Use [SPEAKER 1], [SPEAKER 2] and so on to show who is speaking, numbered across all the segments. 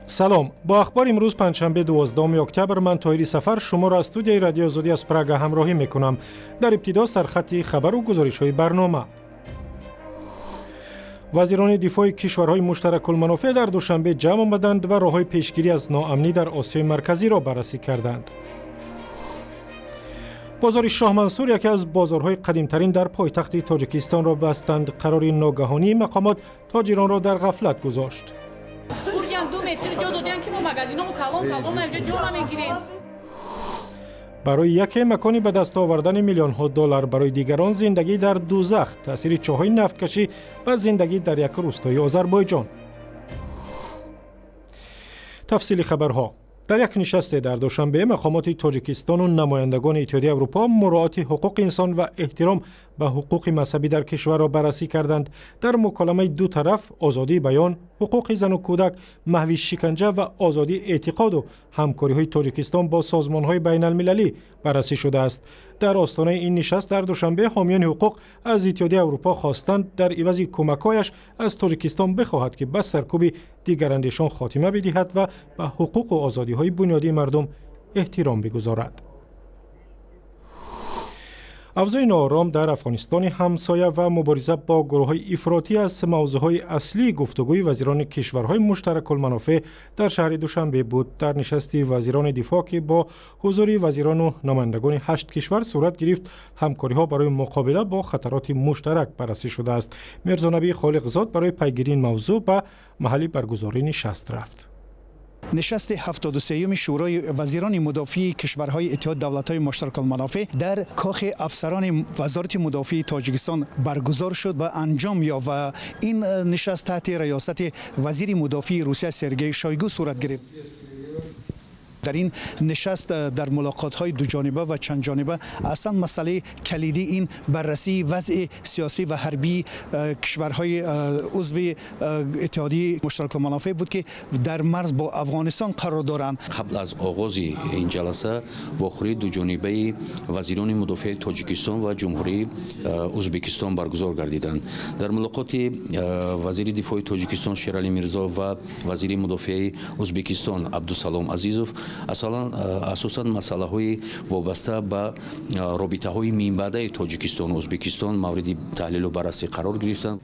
[SPEAKER 1] سلام، با اخبار امروز پنجشنبه 12 اکتبر من طاهری سفر شما را از استودیوی رادیو آزادی از پراگ همراهی میکنم. در ابتدا سرخط خبر و گزارش‌های برنامه. وزیران دفاع کشورهای مشترک المنافع در دوشنبه جمع آمدند و راه‌های پیشگیری از ناامنی در آسیای مرکزی را بررسی کردند. بازار شاه منصور یکی از بازارهای قدیمترین در پایتخت تاجیکستان را بستند. قرار ناگهانی مقامات تاجران را در غفلت گذاشت. برای یک مکانی به دست آوردن میلیون ها دلار، برای دیگران زندگی در دوزخ. تأثیر چاهای نفتکشی و زندگی در یک روستای آذربایجان. تفصیل خبرها. در یک نشست در دوشنبه مقامات تاجیکستان و نمایندگان اتحادیه اروپا مراعات حقوق انسان و احترام به حقوق مذهبی در کشور را بررسی کردند. در مکالمه دو طرف آزادی بیان، حقوق زن و کودک، محو شکنجه و آزادی اعتقاد و همکاری‌های تاجیکستان با سازمان‌های بین‌المللی بررسی شده است. در آستانه این نشست در دوشنبه حامیان حقوق از اتحادیه اروپا خواستند در عوض کمک‌هایش از تاجیکستان بخواهد که به سرکوب دیگراندیشان خاتمه بدهد و به حقوق و آزادی‌های بنیادی مردم احترام بگذارد. افزای ناآرام در افغانستان همسایه و مبارزه با گروه‌های افراطی از موضوعهای اصلی گفتگوی وزیران کشورهای مشترک المنافع در شهر دوشنبه بود. در نشست وزیران دفاع که با حضور وزیران و نمایندگان 8 کشور صورت گرفت، همکاری‌ها برای مقابله با خطرات مشترک بررسی شده است. میرزا نبی خالقزاد برای پیگیری این موضوع به محل برگزاری نشست رفت.
[SPEAKER 2] نشست 73ام شورای وزیران مدافع کشورهای اتحاد دولت‌های مشترک المنافع در کاخ افسران وزارت مدافع تاجیکستان برگزار شد و انجام یافت و این نشست تحت ریاست وزیر مدافع روسیه سرگئی شویگو صورت گرفت. در این نشست در ملاقات‌های دو جانبه و چند جانبه اصلا مسئله کلیدی این بررسی وضع سیاسی و حربی کشورهای عضو اتحادیه مشترک المنافع بود که در مرز با افغانستان قرار دارند.
[SPEAKER 3] قبل از آغاز این جلسه واخوری دو جانبه وزیران مدافع تاجیکستان و جمهوری ازبکستان برگزار گردیدند. در ملاقات وزیر دفاع تاجیکستان شیرعلی میرزا و وزیر مدافع ازبکستان عبدالسلام عزیزوف اساساً مسئله های وابسته به رابطه های میانبعده تاجیکستان و ازبکستان مورد تحلیل و بررسی قرار گرفتند.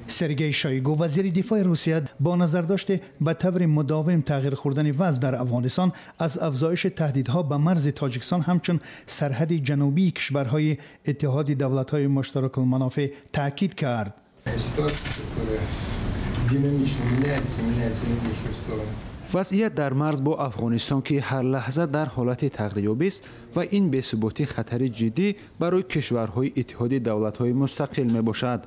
[SPEAKER 2] سرگئی شویگو وزیر دفاع روسیه با نظر داشته به طور مداوم تغییر خوردن وضع در افغانستان از افزایش تهدیدها به مرز تاجیکستان همچون سرحد جنوبی کشورهای اتحاد دولت‌های مشترک المنافع تاکید کرد.
[SPEAKER 4] وضعیت در مرز با افغانستان که هر لحظه در حالت تغییریابی است و این بی‌ثباتی خطر جدی برای کشورهای اتحاد دولت‌های مستقل میباشد.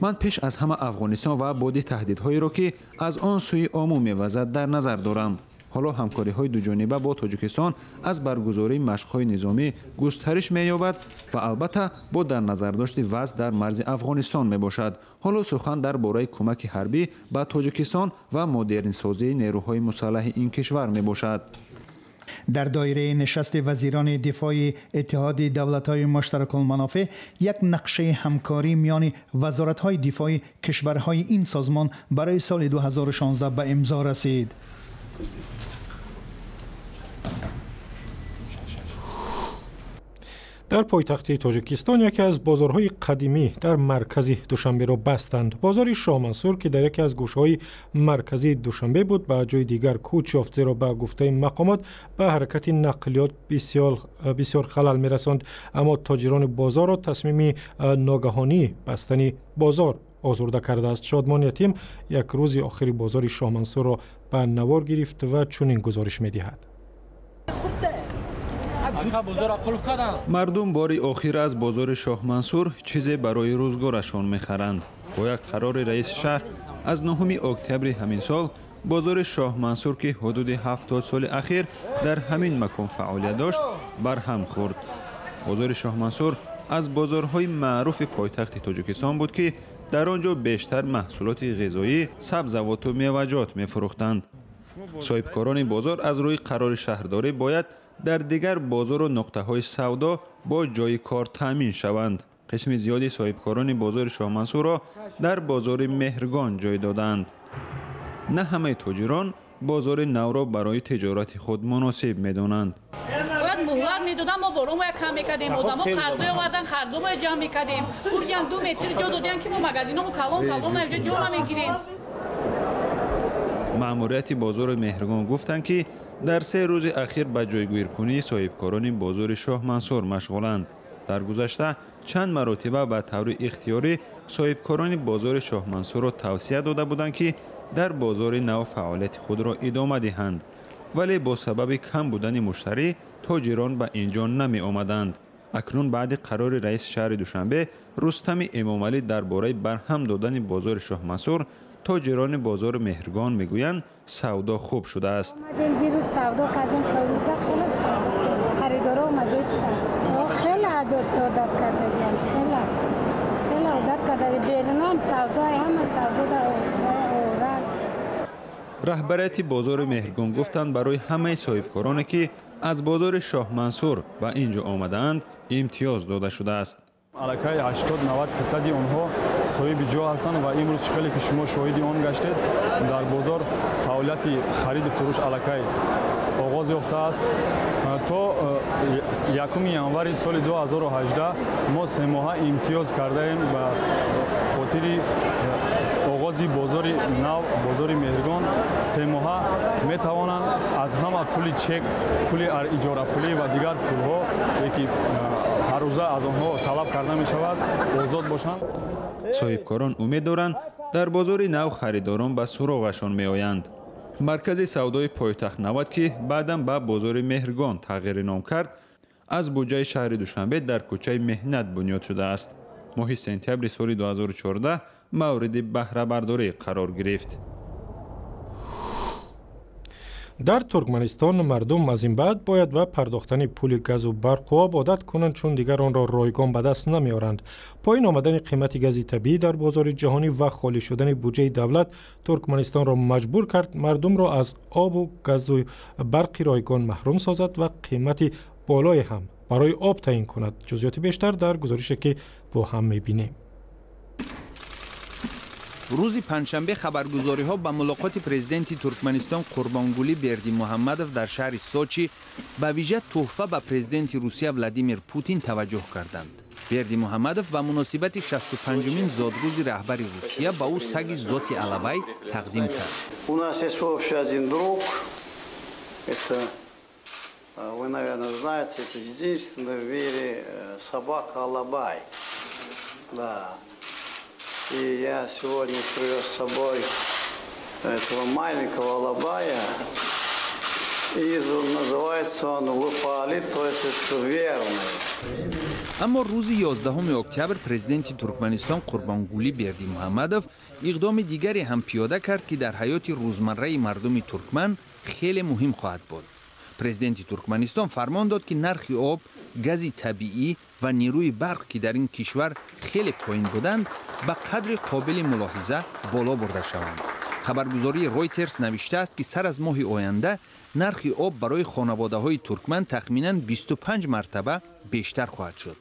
[SPEAKER 4] من پیش از همه افغانستان و بعد تهدیدهایی را که از آن سوی آمو می‌وزد در نظر دارم. حالا همکاری‌های دو جانبه با تاجیکستان از برگزاری مشق‌های نظامی گسترش می‌یابد و البته با در نظر داشت وضع در مرز افغانستان میباشد. حالا سخن درباره کمک حربی به تاجیکستان و مدرن‌سازی نیروهای مسلح این کشور میباشد.
[SPEAKER 2] در دایره نشست وزیران دفاع اتحاد دولت‌های مشترک المنافع یک نقشه همکاری میان وزارت‌های دفاع کشورهای این سازمان برای سال 2016 به امضا رسید.
[SPEAKER 1] در پایتخت تاجیکستان یکی از بازارهای قدیمی در مرکزی دوشنبه را بستند. بازار شاه منصور که در یکی از گوشه‌های مرکزی دوشنبه بود به جای دیگر کوچ یافت، زیرا به گفته مقامات به حرکت نقلیات بسیار خلل می‌رساند. اما تاجران بازار را تصمیم ناگهانی بستن بازار آزرده کرده است. شادمان یتیم یک روز آخری بازار شاه منصور را به نوار گرفت و چنین گزارش می‌دهد.
[SPEAKER 4] مردم باری آخر از بازار شاه منصور چیزی برای روزگارشان می‌خرند. با یک قرار رئیس شهر از 9 اکتبر همین سال بازار شاه منصور که حدود 70 سال اخیر در همین مکان فعالیت داشت برهم خورد. بازار شاه منصور از بازارهای معروف پایتخت تاجیکستان بود که در آنجا بیشتر محصولات غذایی، سبزیجات و میوه‌جات می‌فروختند. صاحبکاران بازار از روی قرار شهرداری باید در دیگر بازار و نقطه‌های سودا با جای کار تامین شوند. قسم زیادی صاحبکاران بازار شاه منصور را در بازار مهرگان جای دادند. نه همه تاجران بازار نو را برای تجارت خود مناسب می‌دانند.
[SPEAKER 5] باید مهلت میدادن، ما بارون باید کم میکردیم، آدما خردوی آوردن، خردو باید جمع میکردیم، بردن 2 متر جا دادن که ما مگادینامو کلان اینجا جا نمیگیریم.
[SPEAKER 4] مأموریت بازار مهرگان گفتند که در 3 روز اخیر به جایگیرکنی صاحبکاران بازار شاه منصور مشغولند. در گذشته چند مرتبه به طور اختیاری صاحبکاران بازار شاه منصور را توصیه داده بودند که در بازار نو فعالیت خود را ادامه دهند، ولی با سبب کم بودن مشتری تاجران به اینجا نمی آمدند. اکنون بعد قرار رئیس شهر دوشنبه رستم امامعلی درباره برهم دادن بازار شاه منصور، تاجران بازار مهرگان میگویند سودا خوب شده است.
[SPEAKER 6] دیروز سودا کردیم، تا روز خیلی سودا کردیم، خریدارا اومدستن، خیلی عادت کردیم، خیلی عادت کردیم، بیرونان سودا همه سودا در
[SPEAKER 4] رهبریت بازار مهرگان گفتند برای همه صاحبکارانی که از بازار شاه منصور به اینجا آمدند امتیاز داده شده است.
[SPEAKER 7] الکای 80-90% اونها صاحب جا هستند و امروز خیلی که شما شاهدی آن گشتید، در بازار فعالیت خرید و فروش الکای آغاز یافته است. تا 1 ینوری سال 2018 ما 3 ماه امتیاز کرده ایم به خاطر آغاز بازار نو، بازار مهرگان. 3 ماه می توانند از همه پول چک، پول اجاره پولی و دیگر پولها که هر روزه از آنها طلب کرده می شود آزاد باشند.
[SPEAKER 4] صاحبکاران امید دارند در بازار نو خریداران به سراغشان می آیند. مرکز سودای پایتخت نود که بعداً به بازار مهرگان تغییر نام کرد، از بودجه شهر دوشنبه در کوچه مهنت بنیاد شده است. ماه سپتامبر سال 2014 مورد بهره برداری قرار گرفت.
[SPEAKER 1] در ترکمنستان مردم از این بعد باید به پرداختن پول گاز و برق و آب عادت کنند، چون دیگر آن را رایگان به دست نمیارند. پایین آمدن قیمت گاز طبیعی در بازار جهانی و خالی شدن بودجه دولت ترکمنستان را مجبور کرد مردم را از آب و گاز و برق رایگان محروم سازد و قیمت بالای هم برای آب تعیین کند. جزئیات بیشتر در گزارشی که با هم می‌بینیم.
[SPEAKER 8] روز پنجشنبه خبرگزاری‌ها با ملاقات پرزیدنت ترکمنستان قربانگولی بردیمحمدوف در شهر سوچی به ویژه تحفه به پرزیدنت روسیه ولادیمیر پوتین توجه کردند. بردیمحمدوف به مناسبت 65مین زادروز رهبر روسیه به او سگ ذات علوی تقدیم کرد.
[SPEAKER 9] У нас есть общий один друг. Это вы, наверное, знаете, это единственный в мире собака Алабай. Да. И я сегодня привез с собой этого маленького алабая. И называется он Лупали, то есть это верный.
[SPEAKER 8] اما روز 11 اکتبر پرزیدنت ترکمنستان قربانگولی بردیمحمدوف اقدام دیگری هم پیاده کرد که در حیات روزمره مردم ترکمن خیلی مهم خواهد بود. پرزیدنت ترکمنستان فرمان داد که نرخ آب، گاز طبیعی و نیروی برق که در این کشور خیلی پایین بودند به قدر قابل ملاحظه بالا برده شوند. خبرگزاری رویترز نوشته است که سر از ماه آینده نرخ آب برای خانواده‌های ترکمن تخمیناً 25 مرتبه بیشتر خواهد شد.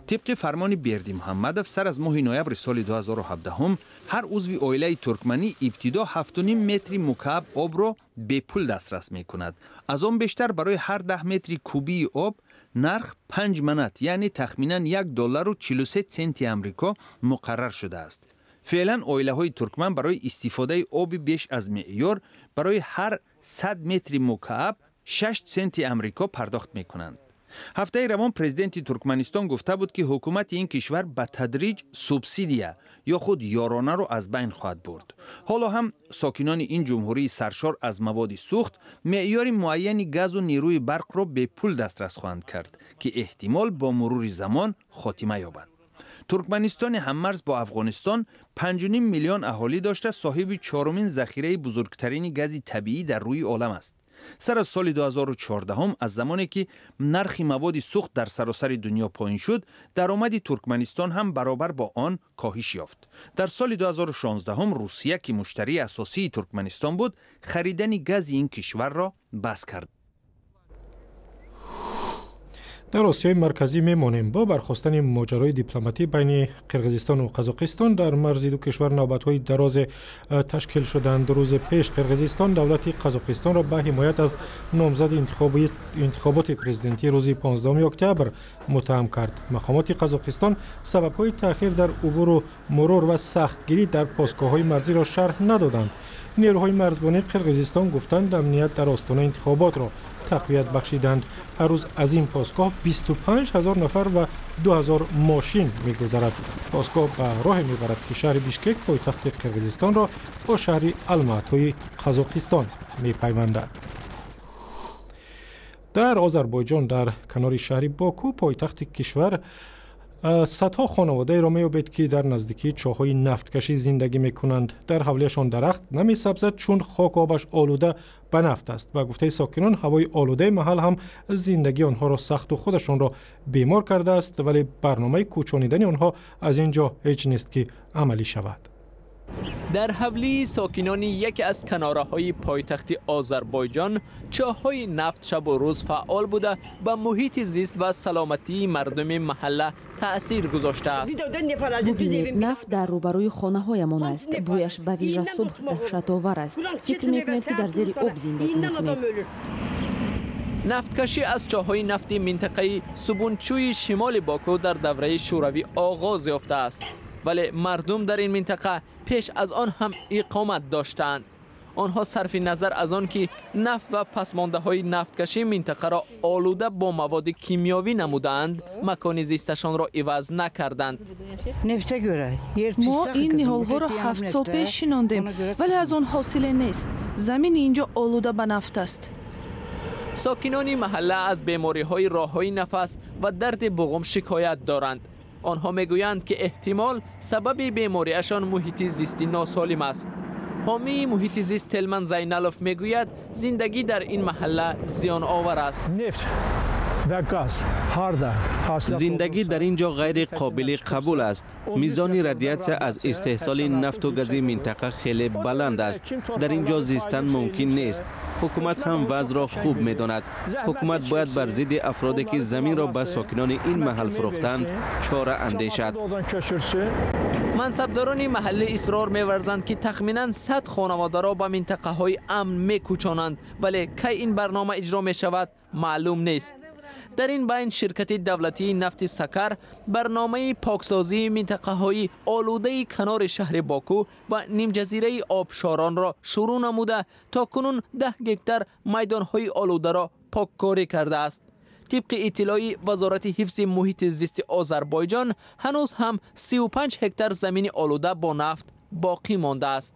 [SPEAKER 8] طبق فرمان بردیمحمدوف سر از ماه نوامبر سال 2017 هر عضو عائله ترکمنی ابتدا 7.5 متر مکعب آب را به پول دسترس می کند. از آن بیشتر برای هر 10 متر کوبی آب نرخ 5 منات یعنی تخمیناً $1.43 آمریکا مقرر شده است. فعلا عائله های ترکمن برای استفاده آب بیش از معیار برای هر 100 متر مکعب 6 سنت آمریکا پرداخت می کنند. هفته روان پرزیدنت ترکمنستان گفته بود که حکومت این کشور به تدریج سوبسیدیا یا خود یارانه را از بین خواهد برد. حالا هم ساکنان این جمهوری سرشار از مواد سوخت معیار معینی گاز و نیروی برق را به پول دسترس خواهند کرد که احتمال با مرور زمان خاتمه یابد. ترکمنستان هممرز با افغانستان 5.5 میلیون اهالی داشته صاحب 4مین ذخیره بزرگترین گاز طبیعی در روی عالم است. سر از سال 2014 از زمانی که نرخ مواد سوخت در سراسر دنیا پایین شد، درآمد ترکمنستان هم برابر با آن کاهش یافت. در سال 2016 روسیه که مشتری اساسی ترکمنستان بود، خریدن گاز این کشور را بس کرد.
[SPEAKER 1] در آسیای مرکزی میمانیم. با برخاستن ماجرای دیپلماتی بین قرقیزستان و قزاقستان در مرز دو کشور نوبت‌های دراز تشکیل شدند. روز پیش قرقیزستان دولت قزاقستان را به حمایت از نامزد انتخابات پرزیدنتی روز 15 اکتبر متهم کرد. مقامات قزاقستان سبب‌های تأخیر در عبور و مرور و سختگیری در پاسگاه‌های مرزی را شرح ندادند. نیروهای مرزبانی قرقیزستان گفتند امنیت در آستانه انتخابات را تقویت بخشیدند. هر روز از این پاسگاه 25,000 نفر و 2,000 ماشین می‌گذرد. پاسگاه به راه میبرد که شهر بیشکک پایتخت قرقیزستان را با شهر الماتوی قزاقستان میپیوندد. در آذربایجان در کنار شهر باکو پایتخت کشور صدها خانواده را می‌یابید که در نزدیکی چاه‌های نفتکشی زندگی می‌کنند. در حولیشان درخت نمی‌سبزد چون خاک آبش آلوده به نفت است. به گفته ساکنان هوای آلوده محل هم زندگی آنها را سخت و خودشان را بیمار کرده است، ولی برنامه کوچانیدن آنها از اینجا هیچ نیست که عملی شود.
[SPEAKER 10] در حولی ساکنان یکی از کناره‌های پایتخت آذربایجان چاه‌های نفت شب و روز فعال بوده و محیط زیست و سلامتی مردم محله تأثیر گذاشته است.
[SPEAKER 11] ببینید، نفت در روبروی خانه‌هایمان است. بویش به ویژه صبح دهشت‌آور است. فکر می‌کنید که در زیر آب زندگی می‌کنید.
[SPEAKER 10] نفتکشی از چاه‌های نفتی منطقه سبونچوی شمال باکو در دوره شوروی آغاز یافته است. ولی مردم در این منطقه پیش از آن هم اقامت داشتند. آنها صرف نظر از آن که نفت و پسمانده‌های نفتکشی منطقه را آلوده با مواد کیمیاوی نمودند، مکان زیستشان را عوض نکردند.
[SPEAKER 12] ما این نهال‌ها را 7 سال پیش شناندیم، ولی از آن حاصلی نیست. زمین اینجا آلوده به نفت است.
[SPEAKER 10] ساکنان محله از بیماری‌های راه‌های نفس و درد بغم شکایت دارند. آنها میگویند که احتمال سبب بیماریشان محیط زیستی ناسالم است. حامی محیط زیست تلمن زینالوف میگوید زندگی در این محله زیان آور است.
[SPEAKER 13] زندگی در اینجا غیر قابل قبول است. میزان رادیاسیون از استحصال نفت و گاز منطقه خیلی بلند است. در اینجا زیستن ممکن نیست. حکومت هم وضع را خوب می‌داند. حکومت باید بر ضد افرادی که زمین را به ساکنان این محل فروختند چاره اندیشد.
[SPEAKER 10] منصبداران محله اصرار می‌ورزند که تخمیناً 100 خانواده را به منطقه‌های امن می‌کوچانند، ولی کی این برنامه اجرا می‌شود معلوم نیست. در این بین شرکت دولتی نفت سکر برنامه پاکسازی منطقه‌های آلوده کنار شهر باکو و نیم جزیره آبشاران را شروع نموده تا کنون 10 هکتار میدان‌های آلوده را پاککاری کرده است. طبق اطلاع وزارت حفظ محیط زیست آذربایجان هنوز هم 35 هکتار زمین آلوده با نفت باقی مانده است.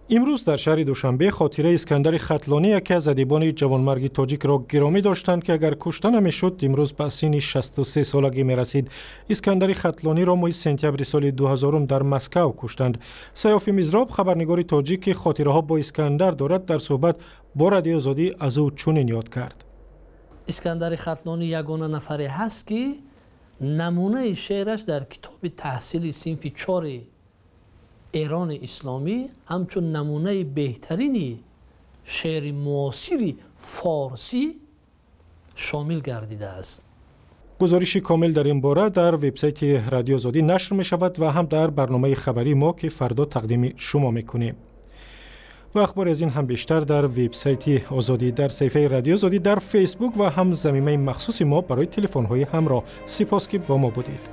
[SPEAKER 1] امروز در شهر دوشنبه خاطره اسکندر خطلانی یکی از ادیبان جوانمرگ تاجیک را گرامی داشتند که اگر کشته نمیشد امروز به سن 63 سالگی میرسید. اسکندر خطلانی را ماه سپتامبر سال 2000 در مسکو کشتند. سیاف میزراب خبرنگار تاجیک که خاطره ها با اسکندر دارد در صحبت با رادیو آزادی از او چنین یاد کرد.
[SPEAKER 14] اسکندر خطلانی یگانه نفری هست که نمونه شعرش در کتاب تحصیل صنف 4 ایران اسلامی همچون نمونه بهترین شعر معاصر فارسی شامل گردیده است.
[SPEAKER 1] گزارش کامل در این باره در وبسایت رادیو آزادی نشر می شود و هم در برنامه خبری ما که فردا تقدیم شما می کنیم. و اخبار از این هم بیشتر در وبسایت آزادی، در صفحه رادیو آزادی، در فیسبوک و هم زمینه مخصوص ما برای تلفن های همراه. سپاس که با ما بودید.